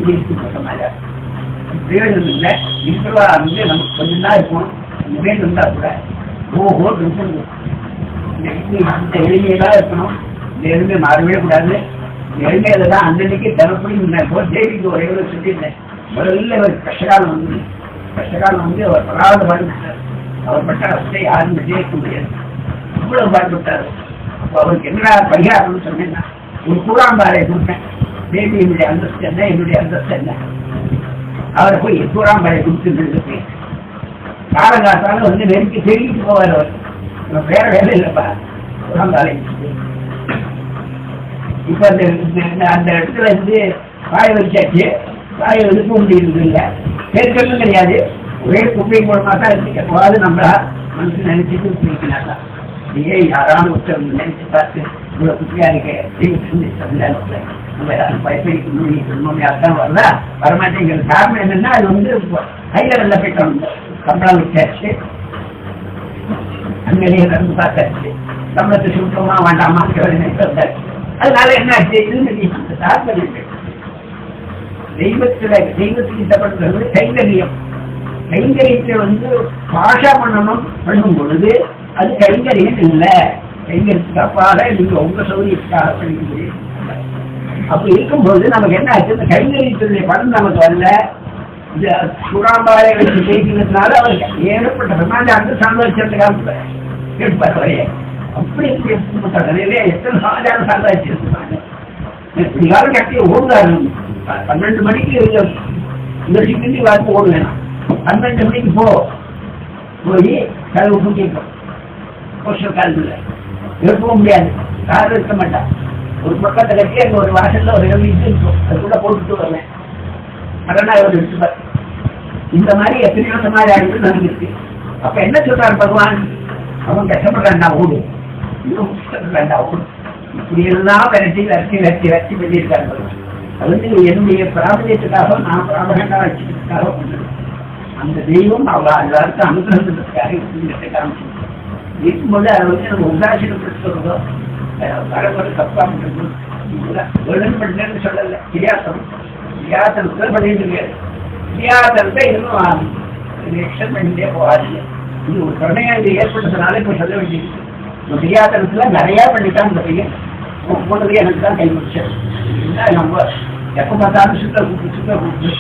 சமாச்சாரம் பிரயோஜனம் இல்லை. இருக்கிறவா வந்து நமக்கு கொஞ்சம் தான் இருக்கும். அந்த பேர் இருந்தா கூட ஓஹோ இருக்கணும். இந்த எளிமையெல்லாம் இருக்கணும். இந்த எளிமை மாறவே கூடாது. எளிமையில தான் அன்னைக்கு தினப்படி தேவிக்கு ஒரே ஒரு சொல்லியிருந்தேன். முதல்ல ஒரு கஷ்டகாலம் வந்து அவர் படாத பாடுபட்டார். அவர் பட்ட கஷ்டத்தை யாரும் ஜெயிக்க முடியாது, இவ்வளவு பாடுபட்டார். அப்போ அவருக்கு என்னடா பரிகாரம்னு சொன்னேன்னா ஒரு கூறாம்பாறை கொடுத்தேன். தேவி என்னுடைய அந்தஸ்து என்ன, என்னுடைய அந்தஸ்து என்ன, அவரை போய் கூறாம்பாறை கொடுத்துட்டு காலங்காத்தால வந்து நெருக்கி தெரிவித்து போவார். அவர் வேற வேலை இல்லைப்பா கூறாம்பாறை. இப்ப அந்த இடத்துல இருந்து காய வச்சாச்சு, காய எடுக்க முடியுது இல்லை, பேருக்கெல்லாம் கிடையாது. ஒரே குப்பை மூலமா தான் இருக்கக்கூடாது. நம்மளா மனசு நினைச்சிட்டு பிடிக்கிறாங்க. நீயே யாராலும் ஒருத்தர் நினைச்சு பார்த்து இவ்வளவு குப்பையா இருக்க நம்ம யாரும் பயப்படிக்க முடியும் அர்த்தம் வரல வரமாட்டேங்கிற காரணம் என்னன்னா அது வந்து கையில வெள்ள போயிட்டோம். சம்பளம் வச்சாச்சு, அங்கேயே நடந்து பார்த்தாச்சு, சம்பளத்தை சுத்தமா வேண்டாமா வந்தாச்சு. அதனால என்ன ஆச்சு, தெய்வத்துக்கு தப்படுறது கைங்கரியம். கைங்கரியத்தை வந்து பாஷா பண்ணும் பொழுது அது கைங்கரியம் இல்லை. கைங்கரியத்துக்கு அப்பால நீங்க உங்க சௌரியத்துக்காக பண்ணிக்க முடியும். அப்படி இருக்கும்போது நமக்கு என்ன ஆச்சு, இந்த கைங்கரியத்துடைய பலன் நமக்கு வரல. இந்த சுறாம்பாறை வச்சு பேசினதுனால அவருக்கு ஏகப்பட்ட சமாச்சாரத்தை சந்தோஷத்துக்காக கேட்பார். வரைய அப்படி நிறைய எத்தனை சமாச்சாரம் சந்தாதிச்சிருக்காங்க. இப்படிக்காக கட்டிய ஓடுறாரு. 12 மணிக்கு இந்த சிக்கி வார்த்தை ஓடு வேணாம். 12 மணிக்கு போய் கதவு பூட்டிப்போம். வருஷம் காலத்துல எழுப்பவும் முடியாது, கார் இருக்க மாட்டான். ஒரு பக்கத்தை கட்டி அங்கே ஒரு வாசல்ல ஒரு வீட்டு இருக்கும், அதுக்குள்ள போட்டுட்டு வருவேன். அதெல்லாம் அவர் எடுத்துப்பார். இந்த மாதிரி எத்தனையோ சமாச்சாரங்கள் நடந்துருக்கு. அப்ப என்ன சொல்றாரு பகவான்? அவன் கஷ்டப்படுறான்டா ஓடு, இன்னும் கஷ்டப்படுறான்டா ஓடு, இப்படி எல்லாம் விரட்டி விரட்டி விரட்டி விரட்டி பண்ணியிருக்காரு பகவான். அது வந்து என்னுடைய பிராபதியத்துக்காக நான் பிராபகண்டா வச்சுக்கிறதுக்காக பண்ணது. அந்த தெய்வம் அவ்வளோ எல்லாருக்கும் அனுகிரகத்துக்காக இருக்கும்போது அதை வந்து நம்ம உதாசீனப்படுத்துறதோ வரப்போது தப்பா பண்ணுறது ஒழுங்குபடுத்துன்னு சொல்லல. கிரியாசனத்தில் பண்ணிட்டு இருக்காரு. கிரியாசனத்தை இன்னும் எக்ஸ்டன் பண்ணிட்டே போகாதீங்க. இது ஒரு கருணையாக ஏற்பட்டதுனால இப்போ சொல்ல வேண்டியது. கிரியாசனத்துல நிறையா பண்ணிட்டான் இந்த பையன். போனது எனக்கு தான் கை முடிச்சது. நம்ம எப்போ பார்த்தாலும் சுத்த கூப்பிட்டு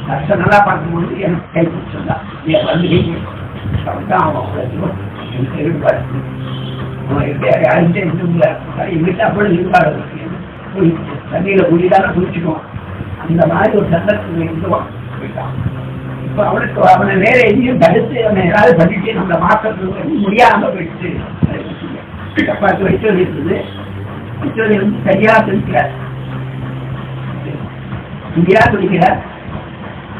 கஷ்டம் நல்லா பார்க்கும்போது எனக்கு கை பிடிச்சிருந்தான். வந்து தான் அவன் எனக்கு இருப்பாரு. எங்கிட்ட அப்பொழுது இருப்பாரு. தண்ணியில குடிதான குடிச்சுக்குவான். அந்த மாதிரி ஒரு சந்தர்ப்பம் இருந்துவான் போயிட்டான். இப்போ அவனுக்கு அவனை வேற எங்கேயும் தடுத்து அவனை ஏதாவது பண்ணிட்டு நம்மளை மாற்றத்துக்கு முடியாம போயிடுச்சு. சப்பாத்து வைத்தோல் இருக்குது. வைத்தோல் வந்து சரியா பிடிக்கிறார், இங்கேயா பிடிக்கிறார்.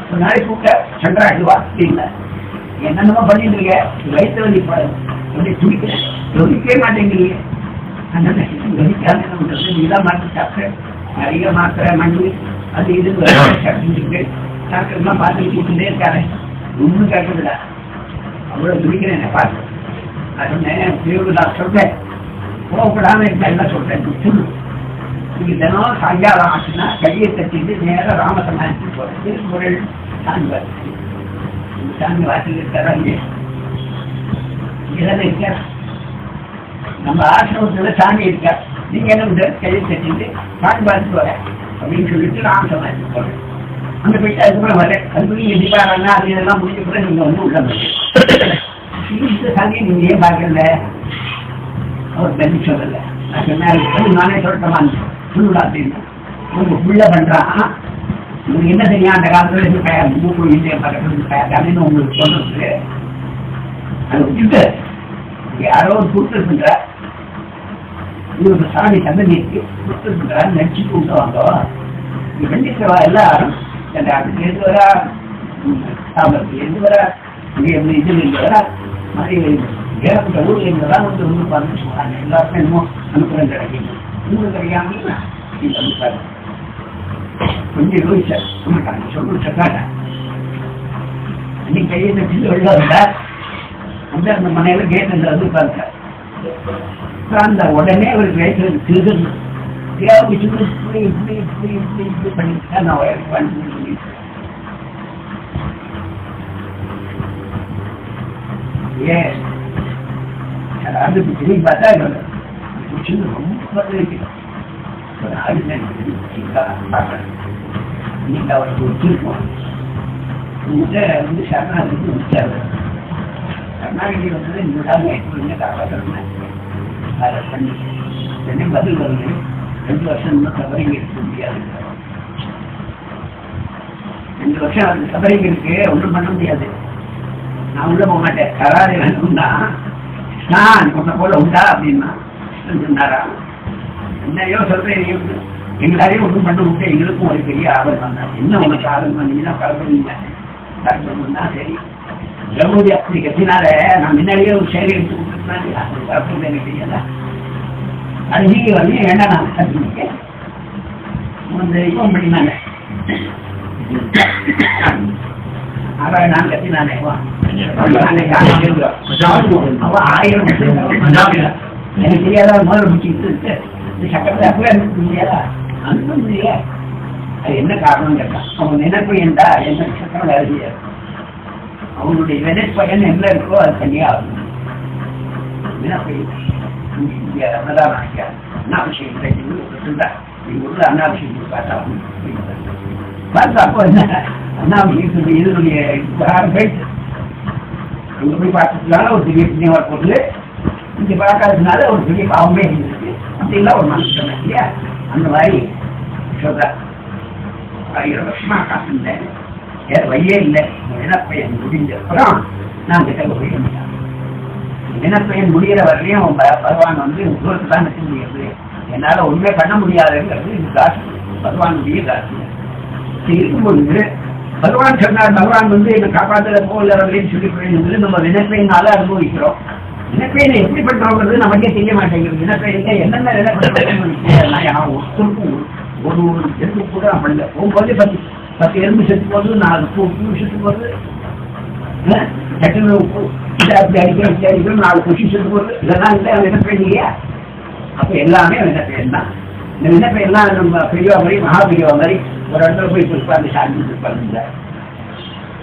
ஒரு நாளைக்கு கூப்பிட்ட சங்கராடுவா அப்படின்னா என்னென்னமோ பண்ணிட்டு இருக்க, வயிற்று வலி அப்படி துடிக்கிறேன், துடிக்கவே மாட்டேங்கிறீங்க. இதெல்லாம் மாற்றி சாப்பிட்றேன், நிறைய மாத்திரை மண்ணு அது இது சாப்பிட்டு டாக்டர்லாம் பார்த்துட்டு கூப்பிட்டுட்டே இருக்காரு. ஒன்றும் கேட்கறதில்ல, அவ்வளோ துடிக்கிறேன். என்ன பார்த்து நான் சொன்னேன், நான் சொல்றேன் போகப்படாம இருக்க எல்லாம் சொல்றேன். சொல்லு, நீங்க தினம் சாயங்காலம் ஆச்சுன்னா கையை தட்டிட்டு நேரம் ராமசமாஜத்துக்கு போறேன். திருக்குறள் சாமி வாசி, சாமி வாசல் இருக்காரா இல்லையா? இங்கதானே இருக்கார். நம்ம ஆசிரமத்துல சாமி இருக்கா. நீங்க என்ன பண்ற? கையை தட்டிட்டு சாமி பார்த்துட்டு வரேன் அப்படின்னு சொல்லிட்டு ராமசமாஜத்துக்கு போறேன். அங்க போயிட்டு அதுக்கப்புறம் வரேன். அதுக்கு நீங்க தீபாராங்க அது இதெல்லாம் முடிஞ்ச கூட நீங்க வந்து உள்ள இந்த சாமியை நீங்க ஏன் பார்க்கல? அவர் பதில் சொல்லல. நான் சொன்னேன், நானே சொல்லட்டமா சொல்லுடா அப்படின்னு. உங்க புள்ள பண்றான், உங்களுக்கு என்ன தெரியும்? அந்த காலத்துல இருந்து மூக்கு இந்திய பக்கத்துல உங்களுக்கு சொல்றது. அதை விட்டுட்டு யாரோ ஒரு கூட்டல் பண்ற, இவங்க சாமி சந்ததிக்கு கூட்டல் பண்றாரு நடிச்சுட்டு விட்டுவாங்க. கண்டிப்பா எல்லாரும் அதுக்கு எது வரா, சாமர்த்தியம் எது வரா, இதுல இருந்து வரா, மாதிரி ஏகப்பட்ட ஊர்ல இருந்ததான் வந்து ஒன்று பார்த்து சொல்றாங்க. எல்லாருக்கும் என்னமோ அனுப்புறம் கிடைக்கும். உங்களுக்கு கிடைக்காம கொஞ்சம் யோசிச்சார். சொல்லு சக்காட்டா அன்னைக்கு கையை தச்சு வெளில வந்தார். வந்து அந்த மனையில கேட்டு வந்து பார்த்தார். அந்த உடனே அவருக்கு வயசுல திருகணும் இப்படி இப்படி இப்படி இப்படி இப்படி பண்ணிட்டு நான் வயலுக்கு வந்து ஏன் அதாவது திரும்பி பார்த்தா ரொம்ப இன்னைக்கு அவருக்கு வச்சிருக்கோம். வந்து சரணாகிரி வச்சாரு. சரணாகிரி வந்தது இந்த காப்பாற்றணும். அதை பண்ணி உடனே பதில் வருது. 2 வருஷம் சபரிங்க இருக்க முடியாது. 2 வருஷம் அது சபரிங்க இருக்கு, ஒன்றும் பண்ண முடியாது. நான் உள்ள போக மாட்டேன். கராரி வேணும்னா நான் உன்னை போல உண்டா அப்படின்னா சொன்னாரா? என்னையோ சொல்றேன், எங்களாரையும் ஒன்றும் பண்ண முடியாது. எங்களுக்கும் ஒரு பெரிய ஆபத்து வந்தாங்க. என்ன உனக்கு ஆபத்து பண்ணீங்கன்னா கலந்துருங்க கலந்துருந்தா சரி. ஜமுதி அப்படி கத்தினால நான் முன்னாடியே ஒரு சேவை எடுத்து கொடுத்துருந்தேன். எனக்கு தெரியல. அது நீங்க வந்து வேண்டாம் நான் கற்றுக்க இந்த இவன் பண்ணினாங்க. அவன் நான் கத்தினானே எனக்கு தெரியாத முதல்ல முடிச்சுட்டு இந்த சக்கரத்தை அப்படியே அனுப்ப முடியாதா? அனுப்ப முடியல. அது என்ன காரணம் கேட்டான். அவன் நினைப்பு என்றா என்ன சக்கரம் வேலை செய்யாது. அவனுடைய வினைப்பயன் என்ன இருக்கோ அது தனியா ஆகணும். வினைப்பை அண்ணாபிஷேகம் உள்ள அண்ணாபிஷேகம் பார்த்தா அப்போ என்ன அண்ணாபிஷேகத்துடைய இதனுடைய 6 பேர் அங்க போய் பார்த்துட்டுனால ஒரு பெரிய புண்ணியமா போட்டு இங்க பார்க்காததுனால ஒரு பெரிய பாவமே இருந்துருக்கு அப்படின்னா ஒரு மனசு சொன்னேன் இல்லையா? அந்த மாதிரி சொல்ற 1000 வருஷமா காத்திருந்தேன். வேற வழியே இல்லை. வினப்பயன் முடிஞ்ச அப்புறம் நான் கிட்ட போய் வினப்பயன் முடிகிற வரலையும் பகவான் வந்து தூரத்து தான் நிற்க முடியாது. என்னால ஒண்ணுமே பண்ண முடியாதுங்கிறது இது காசு, பகவானுடைய காசு. இருக்கும்போது பகவான் சொன்னார், பகவான் என்னை காப்பாற்றுற போல அப்படின்னு சொல்லி போயிருந்தது நம்ம வினப்பையினால அனுபவிக்கிறோம். வினப்பையில எப்படி பண்றோங்கிறது நமக்கே தெரிய மாட்டேங்குது. வினப்பையில என்னென்ன ஒரு எறும்பு கூட பண்ணல. போகும்போது 10 எறும்பு செத்து போகுது, 4 பூ செத்து போகுது, அப்படி அடிக்கிறோம் 4 குஷி செத்து போகுது. இதெல்லாம் வினப்பெயர் இல்லையா? அப்ப எல்லாமே வினப்பெயர் தான். இந்த வினப்பெயர்லாம் நம்ம பெரியவா மாதிரி மகா பெரியவா மாதிரி ஒரு இடத்துல போய் உட்கார்ந்து சாந்தி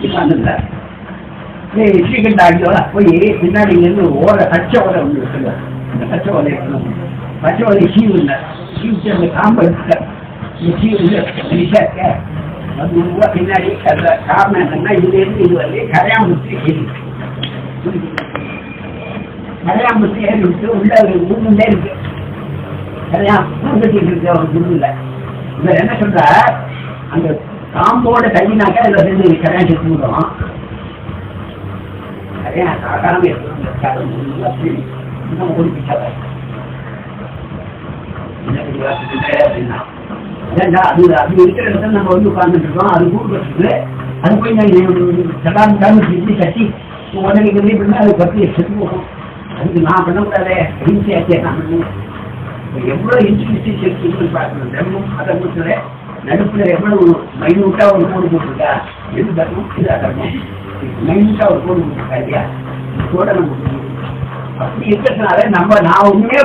உட்கார்ந்துருந்தார். ஸ்ரீகண்டாடியோட போய் பின்னாடி இருந்து பச்சை ஓலை ஒன்று வச்சுருந்தார். அந்த பச்சை ஓலை பச்சை ஓலை சீவு இருந்தார். சீவுக்கு அந்த காம்பு எடுத்தார். இந்த சீவு பின்னாடி காரணம் என்னன்னா இதுல இருந்து இது வந்து கரையாம்புத்தி ஏறி விட்டு உள்ள குண்டுண்டே இருக்கு. கரையாம்பட்டி இருக்கு ஒரு குண்டுல. இவர் என்ன சொல்றார், அந்த காம்போட தள்ளினாக்கா இதுல இருந்து கரையான் செத்து விடுறோம். கரையான் சாதாரண ஓடிப்பிச்சாரு அப்படின்னா அது இருக்கிற இடத்துல நம்ம வந்து உட்கார்ந்துட்டு இருக்கோம். அது கூப்பிட்டு அது போய் செட்டி கட்டி உடனே பண்ணா அது பத்தி செத்து போகும். அதுக்கு நான் பண்ணக்கூடாதே ஹிம்சையாச்சே நான் பண்ணுவேன். எவ்வளவு இன்ட்ரெஸ்டி செலுத்தி பார்க்கணும். தர்மம் அதர்மத்துல நடுப்புல எவ்வளவு மைனூட்டா ஒரு கோடு போட்டிருக்கா. எது தர்மம் இது அதர்மம் மைனூட்டா ஒரு கோடு போட்டிருக்கா இல்லையா? கூட நம்ம அப்படி இருக்கிறதுனால நான் உண்மையே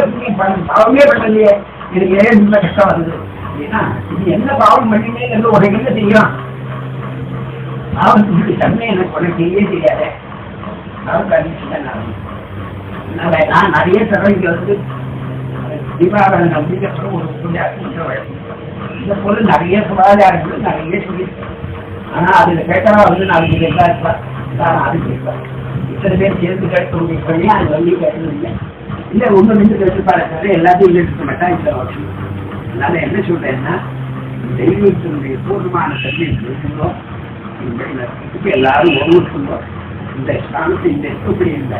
பாவமே பண்ணலையே, எனக்கு ஏன் ரொம்ப கஷ்டம் வருது அப்படின்னா இது என்ன பாவம் பண்ணினேங்கிறது உனக்கு என்ன தெரியும்? பாவத்துக்கு தன்மை எனக்கு உனக்கு தெரியவே தெரியாத. நான் நிறைய தடவைங்க வந்து தீபாவளி அப்படிங்கிறப்பறம் ஒரு இந்த போல நிறைய சுகாதாரங்கள் நிறைய சொல்லியிருக்கேன். ஆனா அதுல கேட்டவா வந்து நான் இருக்கா இருப்பா அது கேட்பேன். இத்தனை பேர் சேர்ந்து கேட்டு பண்ணி அது வந்து கேட்டதில்லை. இல்லை ஒன்று நின்று கேட்டு பாருங்க எல்லாத்தையும் கேட்டுக்க மாட்டான் இந்த வருஷம். அதனால என்ன சொல்றேன்னா தெய்வத்தினுடைய பூர்ணமான தன்மை இருக்கிறோம். எல்லாரும் ஒவ்வொரு சொல்றோம். இந்த ஸ்தானத்தை இந்த இருக்கக்கூடிய இந்த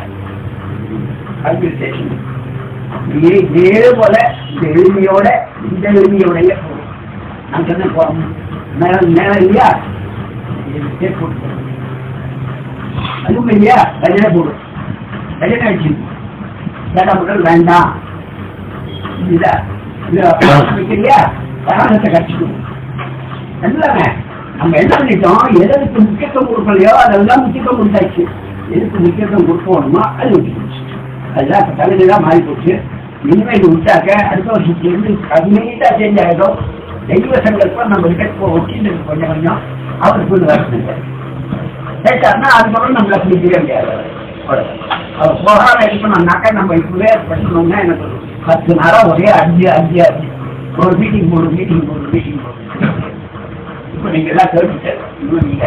ஆர்கனைசேஷன் இதே போல இந்த எளிமையோட இந்த எளிமையோடைய போகும். நான் சொன்ன நேரம் இல்லையா அதுவும் இல்லையா கஜனை போடும். கஜனை அடிச்சு கேட்டா முதல் வேண்டாம் இல்லையா காரணத்தை கட்சிக்கணும். எல்லாமே நம்ம என்ன பண்ணிட்டோம், எதற்கு முக்கியத்துவம் கொடுக்கலையோ அதெல்லாம் முக்கியத்துவம் கொடுத்தாச்சு. எதுக்கு முக்கியத்துவம் கொடுக்கணுமோ அது விட்டுச்சு. அதுதான் இப்போ தலைமைதான் மாறி போச்சு. இனிமே இது விட்டாக்க அடுத்த வருஷத்துலேருந்து கம்மியா சேஞ்ச் ஆகிடும். தெய்வ சங்கல்பம் நம்ம கிட்ட ஒட்டிட்டு கொஞ்சம் கொஞ்சம் அவருக்கு வந்து வரணுங்க கேட்டாருன்னா அதுக்கப்புறம் நம்மளை பிடிக்கவே முடியாது. அவர் போகாம இருக்கணும்னாக்கா நம்ம இப்பவே படிக்கணும்னா எனக்கு 10 நாளாக ஒரே அஞ்சு ஒரு மீட்டிங் போடும். இப்போ நீங்க எல்லாம் கேட்டுட்டு இன்னும் நீங்க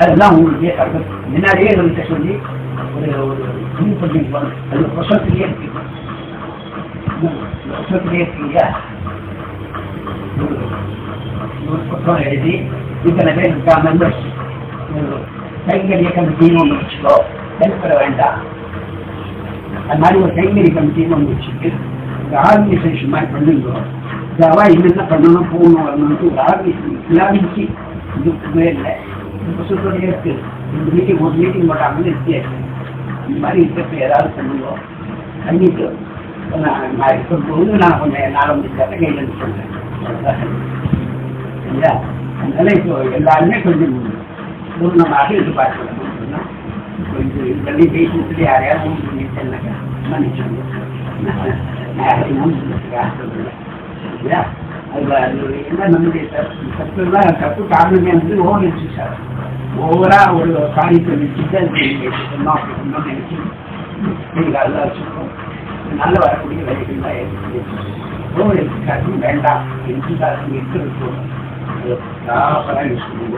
அதெல்லாம் உங்களுக்கே முன்னாடியே எங்கள்கிட்ட சொல்லி ஒரு இது பண்ணிருக்கோம். அது புத்தகத்திலேயே இருக்கீங்க. ஒரு புத்தகம் எழுதி இத்தனை பேர் இருக்கா மெம்பர்ஸ் கைங்கரிய கமிட்டின்னு ஒன்று வச்சுக்கோ, ஹெல்ப் பண்ண வேண்டாம். அது மாதிரி ஒரு கைங்கரிய கமிட்டின்னு ஒன்று வச்சுட்டு ஒரு ஆர்கனைசேஷன் மாதிரி பண்ணிருந்தோம். இதவா என்னென்ன பண்ணணும் போகணும் வரணும்னு ஒரு ஆர்கனைசேஷன் இதுவே இல்லை. இந்த புத்தகத்தோடய இருக்கு. ஒரு மீட்டிங் போட்டாங்கன்னு வித்தியாசம். இந்த மாதிரி இருக்கிறது ஏதாவது பண்ணுவோம். கண்டிப்பாக நான் இருக்கும்போது நான் கொஞ்சம் நாளை முடிச்சாக்க கையில் இருந்து சொல்றேன். இல்லையா? அதனால இப்போ எல்லாருமே கொஞ்சம் பூர்ணமாக எதிர்பார்க்கலாம். இப்போ இது இதெல்லாம் பேசிட்டு யாரையாவது சொன்னாக்கா மன்னிச்சோங்க. இல்லையா? அது என்ன நம்முடைய தப்புலாம் தப்பு காரணமே வந்து ஓவர் இருந்துச்சு சார். ஓவரா ஒரு காரியத்தை வச்சுட்டு அது சொன்னோம் அப்படி சொன்னோம் நினைச்சு நீங்கள் அதெல்லாம் வச்சுருக்கோம். நல்ல வரக்கூடிய வேலைகள்லாம் ஓவர் எடுத்துக்காட்டு வேண்டாம். எடுத்துக்காட்டு இருக்கிறது யூஸ் பண்ணுங்க.